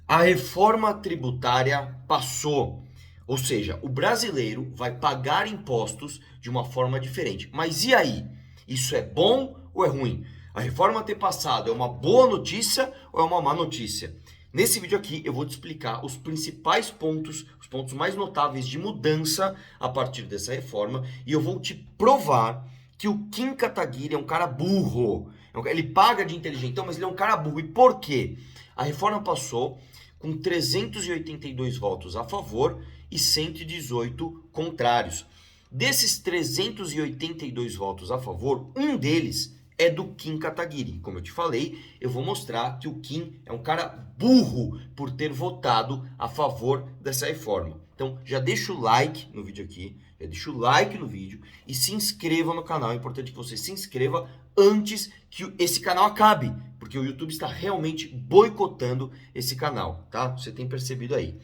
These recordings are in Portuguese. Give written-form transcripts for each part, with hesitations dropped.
A reforma tributária passou, ou seja, o brasileiro vai pagar impostos de uma forma diferente. Mas e aí? Isso é bom ou é ruim? A reforma ter passado é uma boa notícia ou é uma má notícia? Nesse vídeo aqui eu vou te explicar os principais pontos, os pontos mais notáveis de mudança a partir dessa reforma e eu vou te provar que o Kim Kataguiri é um cara burro. Ele paga de inteligentão, mas ele é um cara burro. E por quê? A reforma passou com 382 votos a favor e 118 contrários. Desses 382 votos a favor, um deles é do Kim Kataguiri. Como eu te falei, eu vou mostrar que o Kim é um cara burro por ter votado a favor dessa reforma. Então, já deixa o like no vídeo aqui, já deixa o like no vídeo e se inscreva no canal. É importante que você se inscreva antes que esse canal acabe, porque o YouTube está realmente boicotando esse canal, tá? Você tem percebido aí.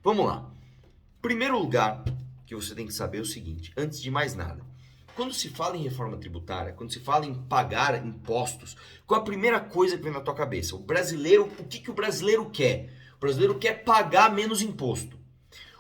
Vamos lá. Primeiro lugar que você tem que saber é o seguinte, antes de mais nada, quando se fala em reforma tributária, quando se fala em pagar impostos, qual a primeira coisa que vem na tua cabeça? O brasileiro, o que o brasileiro quer? O brasileiro quer pagar menos imposto.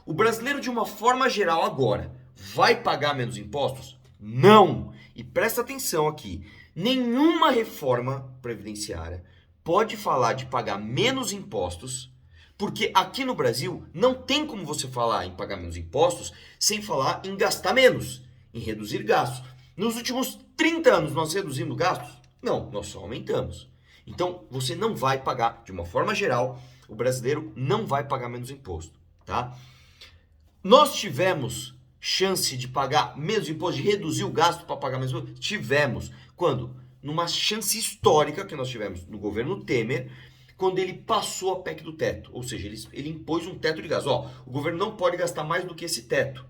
O brasileiro, de uma forma geral, agora, vai pagar menos impostos? Não! E presta atenção aqui, nenhuma reforma previdenciária pode falar de pagar menos impostos, porque aqui no Brasil não tem como você falar em pagar menos impostos sem falar em gastar menos, em reduzir gastos. Nos últimos 30 anos nós reduzimos gastos? Não, nós só aumentamos. Então você não vai pagar, de uma forma geral, o brasileiro não vai pagar menos imposto, tá? Nós tivemos chance de pagar menos imposto, de reduzir o gasto para pagar menos imposto? Tivemos. Quando? Numa chance histórica que nós tivemos no governo Temer, quando ele passou a PEC do teto. Ou seja, ele impôs um teto de gasto. Ó, o governo não pode gastar mais do que esse teto.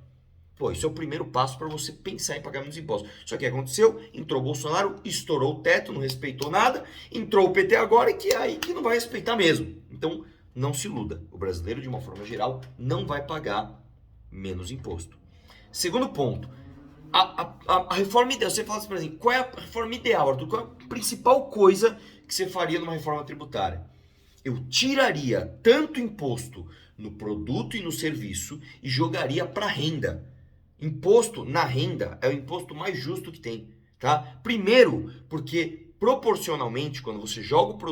Pô, isso é o primeiro passo para você pensar em pagar menos impostos. Só que aconteceu, entrou o Bolsonaro, estourou o teto, não respeitou nada, entrou o PT agora e que é aí que não vai respeitar mesmo. Então, não se iluda. O brasileiro, de uma forma geral, não vai pagar menos imposto. Segundo ponto, a reforma ideal, você fala assim, por exemplo, qual é a reforma ideal, Arthur? Qual é a principal coisa que você faria numa reforma tributária? Eu tiraria tanto imposto no produto e no serviço e jogaria para renda. Imposto na renda é o imposto mais justo que tem, tá? Primeiro, porque proporcionalmente, quando você joga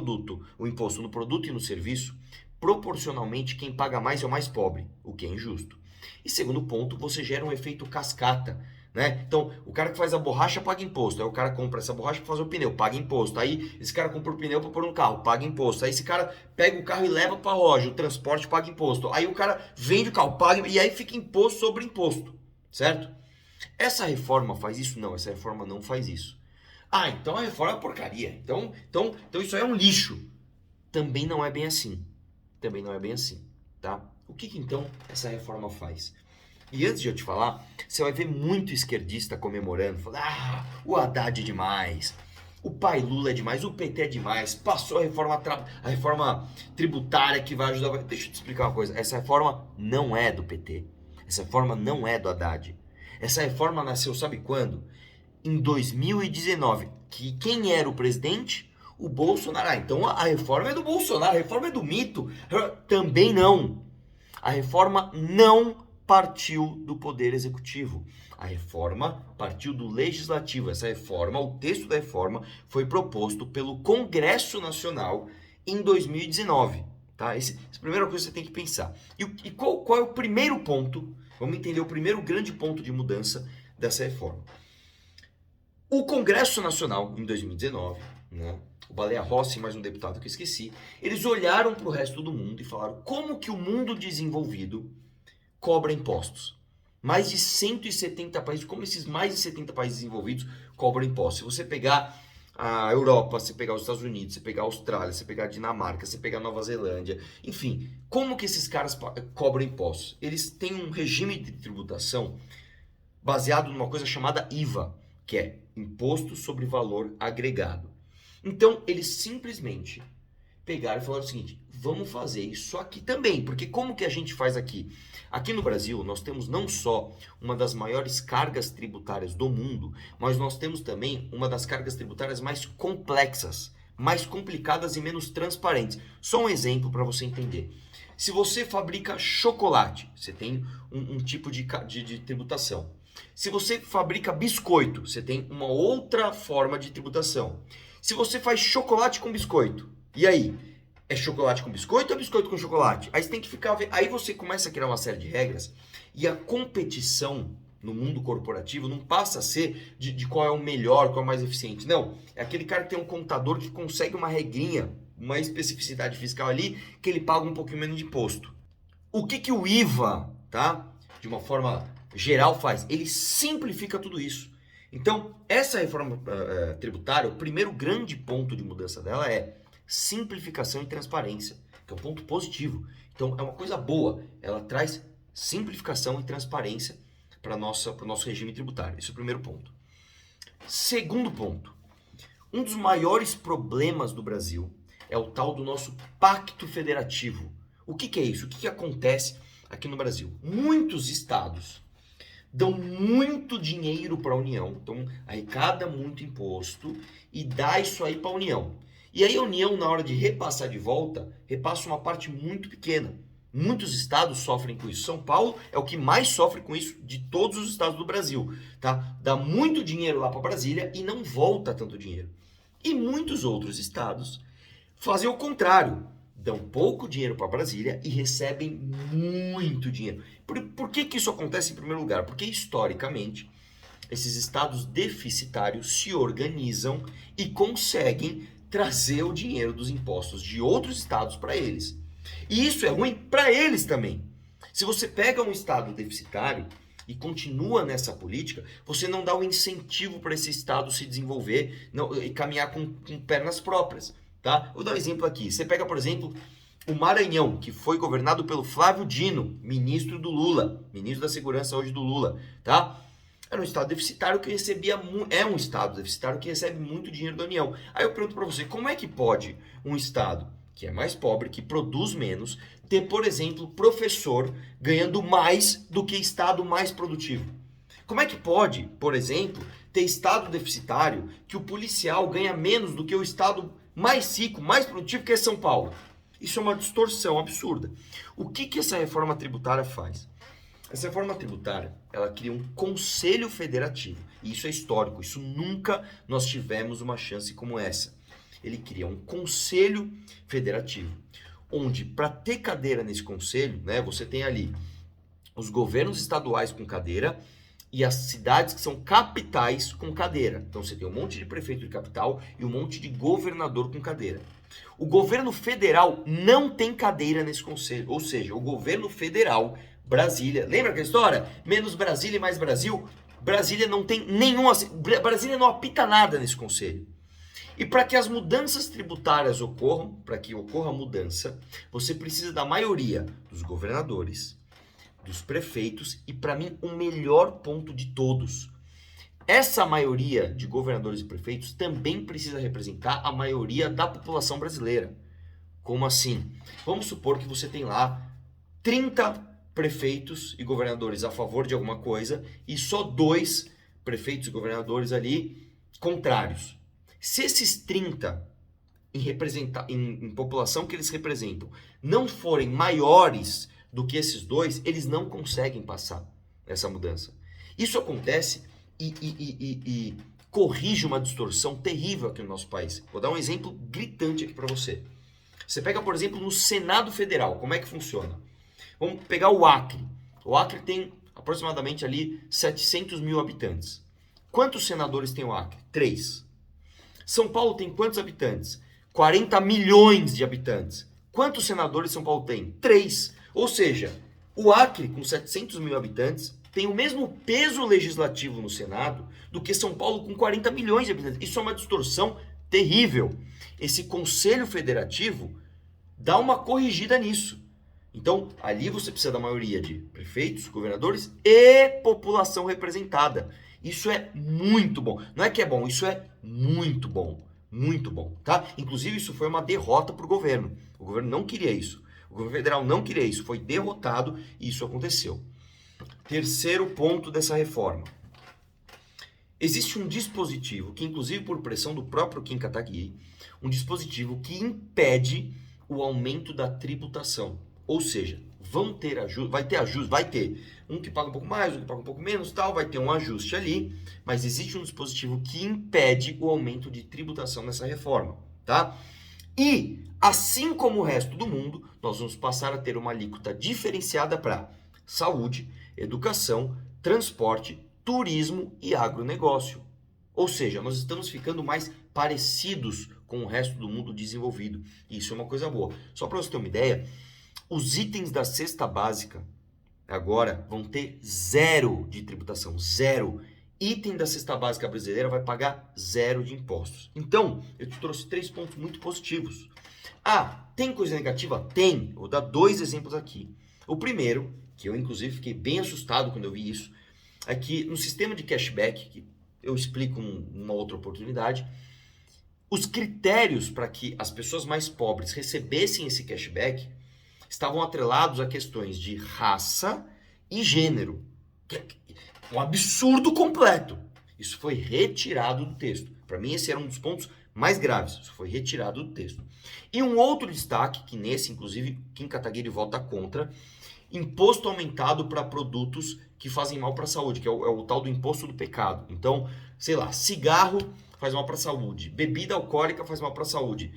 o imposto no produto e no serviço, proporcionalmente quem paga mais é o mais pobre, o que é injusto. E segundo ponto, você gera um efeito cascata, né? Então, o cara que faz a borracha paga imposto, aí o cara compra essa borracha para fazer o pneu, paga imposto. Aí esse cara compra o pneu para pôr no carro, paga imposto. Aí esse cara pega o carro e leva para a loja, o transporte paga imposto. Aí o cara vende o carro, paga e aí fica imposto sobre imposto, certo? Essa reforma faz isso? Não, essa reforma não faz isso. Ah, então a reforma é porcaria. Então isso aí é um lixo. Também não é bem assim. Também não é bem assim, tá? O que então essa reforma faz? E antes de eu te falar, você vai ver muito esquerdista comemorando, falando, o Haddad é demais, o pai Lula é demais, o PT é demais, passou a reforma tributária que vai ajudar. Deixa eu te explicar uma coisa, essa reforma não é do PT, essa reforma não é do Haddad. Essa reforma nasceu, sabe quando? Em 2019. Que quem era o presidente? O Bolsonaro. Ah, então a reforma é do Bolsonaro, a reforma é do mito. Também não. A reforma não partiu do Poder Executivo. A reforma partiu do Legislativo. Essa reforma, o texto da reforma, foi proposto pelo Congresso Nacional em 2019. Tá? Essa é a primeira coisa que você tem que pensar. E qual é o primeiro ponto? Vamos entender o primeiro grande ponto de mudança dessa reforma. O Congresso Nacional, em 2019, né, o Baleia Rossi e mais um deputado que eu esqueci, eles olharam para o resto do mundo e falaram como que o mundo desenvolvido cobra impostos. Mais de 170 países, como esses mais de 70 países desenvolvidos cobram impostos. Se você pegar a Europa, você pegar os Estados Unidos, você pegar a Austrália, você pegar a Dinamarca, você pegar a Nova Zelândia, enfim, como que esses caras cobram impostos? Eles têm um regime de tributação baseado numa coisa chamada IVA, que é Imposto sobre Valor Agregado. Então, eles simplesmente pegaram e falaram o seguinte, vamos fazer isso aqui também, porque como que a gente faz aqui? Aqui no Brasil, nós temos não só uma das maiores cargas tributárias do mundo, mas nós temos também uma das cargas tributárias mais complexas, mais complicadas e menos transparentes. Só um exemplo para você entender. Se você fabrica chocolate, você tem um tipo de tributação. Se você fabrica biscoito, você tem uma outra forma de tributação. Se você faz chocolate com biscoito, e aí? É chocolate com biscoito ou é biscoito com chocolate? Aí você tem que ficar... Aí você começa a criar uma série de regras e a competição no mundo corporativo não passa a ser de qual é o melhor, qual é o mais eficiente. Não, é aquele cara que tem um contador que consegue uma regrinha, uma especificidade fiscal ali, que ele paga um pouquinho menos de imposto. O que o IVA, tá? De uma forma geral faz? Ele simplifica tudo isso. Então, essa reforma tributária, o primeiro grande ponto de mudança dela é simplificação e transparência, que é um ponto positivo. Então, é uma coisa boa. Ela traz simplificação e transparência para o nosso regime tributário. Esse é o primeiro ponto. Segundo ponto. Um dos maiores problemas do Brasil é o tal do nosso pacto federativo. O que é isso? O que acontece aqui no Brasil? Muitos estados dão muito dinheiro para a União, então arrecada muito imposto e dá isso aí para a União. E aí a União, na hora de repassar de volta, repassa uma parte muito pequena. Muitos estados sofrem com isso. São Paulo é o que mais sofre com isso de todos os estados do Brasil, tá? Dá muito dinheiro lá para Brasília e não volta tanto dinheiro. E muitos outros estados fazem o contrário. Dão pouco dinheiro para Brasília e recebem muito dinheiro. Por que isso acontece em primeiro lugar? Porque historicamente esses estados deficitários se organizam e conseguem trazer o dinheiro dos impostos de outros estados para eles. E isso é ruim para eles também. Se você pega um estado deficitário e continua nessa política, você não dá um incentivo para esse estado se desenvolver e caminhar com pernas próprias. Tá? Vou dar um exemplo aqui. Você pega, por exemplo, o Maranhão, que foi governado pelo Flávio Dino, ministro do Lula, ministro da Segurança hoje do Lula. Tá? Era um estado deficitário que recebia... É um estado deficitário que recebe muito dinheiro da União. Aí eu pergunto para você, como é que pode um estado que é mais pobre, que produz menos, ter, por exemplo, professor ganhando mais do que estado mais produtivo? Como é que pode, por exemplo, ter estado deficitário que o policial ganha menos do que o estado mais rico, mais produtivo, que é São Paulo? Isso é uma distorção absurda. O que essa reforma tributária faz? Essa reforma tributária, ela cria um conselho federativo. E isso é histórico, isso nunca nós tivemos uma chance como essa. Ele cria um conselho federativo, onde para ter cadeira nesse conselho, né, você tem ali os governos estaduais com cadeira e as cidades que são capitais com cadeira. Então você tem um monte de prefeito de capital e um monte de governador com cadeira. O governo federal não tem cadeira nesse conselho, ou seja, o governo federal, Brasília, lembra aquela história? Menos Brasília e mais Brasil? Brasília não tem Brasília não apita nada nesse conselho. E para que as mudanças tributárias ocorram, para que ocorra a mudança, você precisa da maioria dos governadores, dos prefeitos e, para mim, o melhor ponto de todos. Essa maioria de governadores e prefeitos também precisa representar a maioria da população brasileira. Como assim? Vamos supor que você tem lá 30 prefeitos e governadores a favor de alguma coisa e só 2 prefeitos e governadores ali contrários. Se esses 30 em população que eles representam não forem maiores do que esses 2, eles não conseguem passar essa mudança. Isso acontece e corrige uma distorção terrível aqui no nosso país. Vou dar um exemplo gritante aqui para você. Você pega, por exemplo, no Senado Federal, como é que funciona? Vamos pegar o Acre. O Acre tem aproximadamente ali 700 mil habitantes. Quantos senadores tem o Acre? 3. São Paulo tem quantos habitantes? 40 milhões de habitantes. Quantos senadores São Paulo tem? 3. Ou seja, o Acre, com 700 mil habitantes, tem o mesmo peso legislativo no Senado do que São Paulo, com 40 milhões de habitantes. Isso é uma distorção terrível. Esse Conselho Federativo dá uma corrigida nisso. Então, ali você precisa da maioria de prefeitos, governadores e população representada. Isso é muito bom. Não é que é bom, isso é muito bom. Muito bom, tá? Inclusive, isso foi uma derrota para o governo. O governo não queria isso. O governo federal não queria isso. Foi derrotado e isso aconteceu. Terceiro ponto dessa reforma. existe um dispositivo que, inclusive por pressão do próprio Kim Kataguiri, um dispositivo que impede o aumento da tributação. Ou seja, vai ter ajuste, vai ter um que paga um pouco mais, um que paga um pouco menos, tal, vai ter um ajuste ali, mas existe um dispositivo que impede o aumento de tributação nessa reforma, tá? E, assim como o resto do mundo, nós vamos passar a ter uma alíquota diferenciada para saúde, educação, transporte, turismo e agronegócio. Ou seja, nós estamos ficando mais parecidos com o resto do mundo desenvolvido. E isso é uma coisa boa. Só para você ter uma ideia, os itens da cesta básica agora vão ter 0 de tributação, 0. Item da cesta básica brasileira vai pagar 0 de impostos. Então, eu te trouxe 3 pontos muito positivos. Ah, tem coisa negativa? Tem. Eu vou dar 2 exemplos aqui. O primeiro, que eu inclusive fiquei bem assustado quando eu vi isso, é que no sistema de cashback, que eu explico numa outra oportunidade, os critérios para que as pessoas mais pobres recebessem esse cashback estavam atrelados a questões de raça e gênero. Um absurdo completo. Isso foi retirado do texto. Para mim, esse era um dos pontos mais graves. Isso foi retirado do texto. E um outro destaque, que nesse, inclusive, Kim Kataguiri vota contra, imposto aumentado para produtos que fazem mal para a saúde, que é o tal do imposto do pecado. Então, sei lá, cigarro faz mal para a saúde, bebida alcoólica faz mal para a saúde.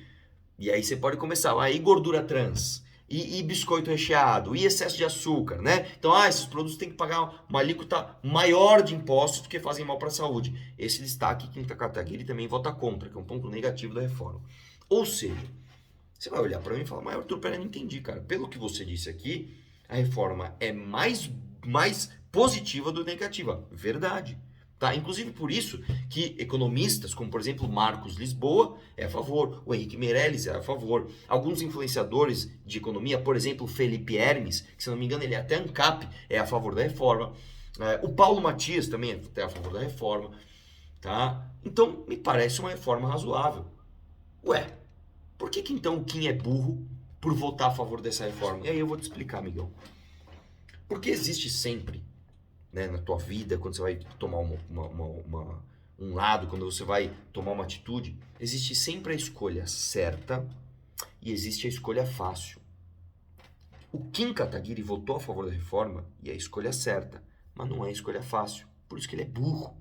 E aí você pode começar, aí gordura trans, e biscoito recheado, e excesso de açúcar, né? Então, esses produtos têm que pagar uma alíquota maior de impostos porque fazem mal para a saúde. Esse destaque, Kim Kataguiri também vota contra, que é um ponto negativo da reforma. Ou seja, você vai olhar para mim e falar, mas Arthur, pera, eu não entendi, cara. Pelo que você disse aqui, a reforma é mais positiva do que negativa. Verdade. Tá? Inclusive por isso que economistas, como por exemplo Marcos Lisboa, é a favor, o Henrique Meirelles é a favor, alguns influenciadores de economia, por exemplo Felipe Hermes, que se não me engano ele é até ANCAP, é a favor da reforma, o Paulo Matias também é até a favor da reforma, tá? Então me parece uma reforma razoável. Ué, por que então o Kim é burro por votar a favor dessa reforma? E aí eu vou te explicar, amigão. Porque existe sempre, né, na tua vida, quando você vai tomar um lado, quando você vai tomar uma atitude, existe sempre a escolha certa e existe a escolha fácil. O Kim Kataguiri votou a favor da reforma e é a escolha certa, mas não é a escolha fácil. Por isso que ele é burro.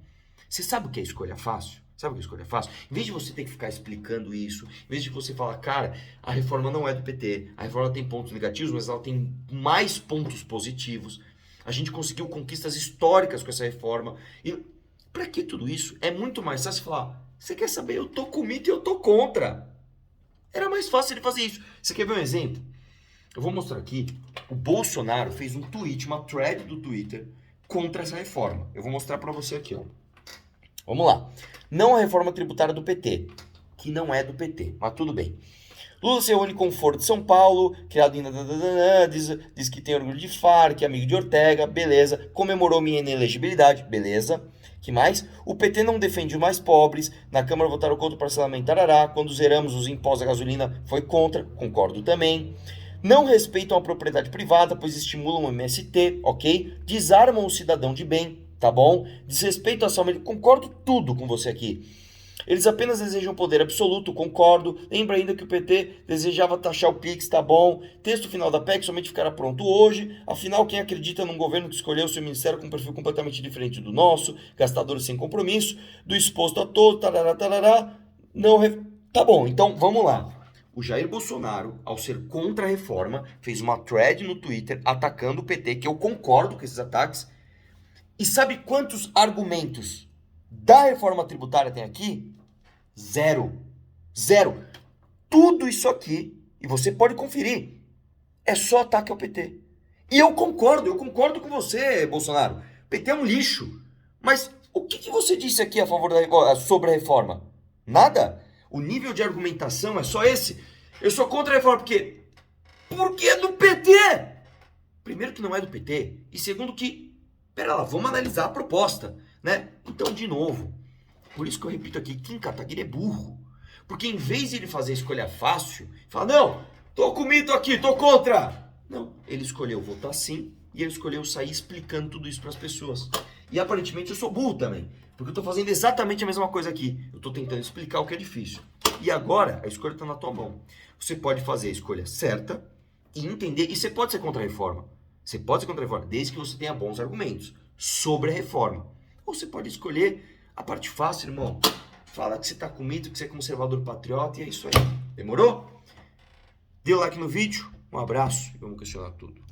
Você sabe o que é escolha fácil? Sabe o que é escolha fácil? Em vez de você ter que ficar explicando isso, em vez de você falar, cara, a reforma não é do PT, a reforma tem pontos negativos, mas ela tem mais pontos positivos. A gente conseguiu conquistas históricas com essa reforma. E para que tudo isso? É muito mais fácil falar, você quer saber? Eu tô com mito e eu tô contra. Era mais fácil ele fazer isso. Você quer ver um exemplo? Eu vou mostrar aqui. O Bolsonaro fez um tweet, uma thread do Twitter contra essa reforma. Eu vou mostrar para você aqui, ó. Vamos lá. Não a reforma tributária do PT, que não é do PT, mas tudo bem. Lula se reúne com o Foro de São Paulo, criado em... Diz que tem orgulho de Farc, é amigo de Ortega, beleza. Comemorou minha inelegibilidade, beleza. Que mais? O PT não defende os mais pobres, na Câmara votaram contra o parcelamento tarará, quando zeramos os impostos à gasolina foi contra, concordo também. Não respeitam a propriedade privada, pois estimulam o MST, ok? Desarmam o cidadão de bem, tá bom? Desrespeito à saúde, concordo tudo com você aqui. Eles apenas desejam poder absoluto, concordo. Lembra ainda que o PT desejava taxar o Pix, tá bom. Texto final da PEC somente ficará pronto hoje. Afinal, quem acredita num governo que escolheu seu ministério com um perfil completamente diferente do nosso, gastadores sem compromisso, do exposto a todo, tarará, tarará, não... Tá bom, então vamos lá. O Jair Bolsonaro, ao ser contra a reforma, fez uma thread no Twitter atacando o PT, que eu concordo com esses ataques. E sabe quantos argumentos da reforma tributária tem aqui? 0. Tudo isso aqui, e você pode conferir, é só ataque ao PT. E eu concordo com você, Bolsonaro. O PT é um lixo. Mas o que você disse aqui a favor sobre a reforma? Nada. O nível de argumentação é só esse. Eu sou contra a reforma porque é do PT. Primeiro que não é do PT. E segundo que, pera lá, vamos analisar a proposta, né? Então, de novo, por isso que eu repito aqui, Kim Kataguiri é burro. Porque em vez de ele fazer a escolha fácil, fala, não, tô com mito aqui, tô contra. Não, ele escolheu votar sim e ele escolheu sair explicando tudo isso para as pessoas. E aparentemente eu sou burro também. Porque eu tô fazendo exatamente a mesma coisa aqui. Eu tô tentando explicar o que é difícil. E agora, a escolha tá na tua mão. Você pode fazer a escolha certa e entender, e você pode ser contra a reforma. Você pode ser contra a reforma, desde que você tenha bons argumentos sobre a reforma. Ou você pode escolher a parte fácil, irmão. Fala que você tá comigo, que você é conservador patriota, e é isso aí. Demorou? Dê o like no vídeo, um abraço e vamos questionar tudo.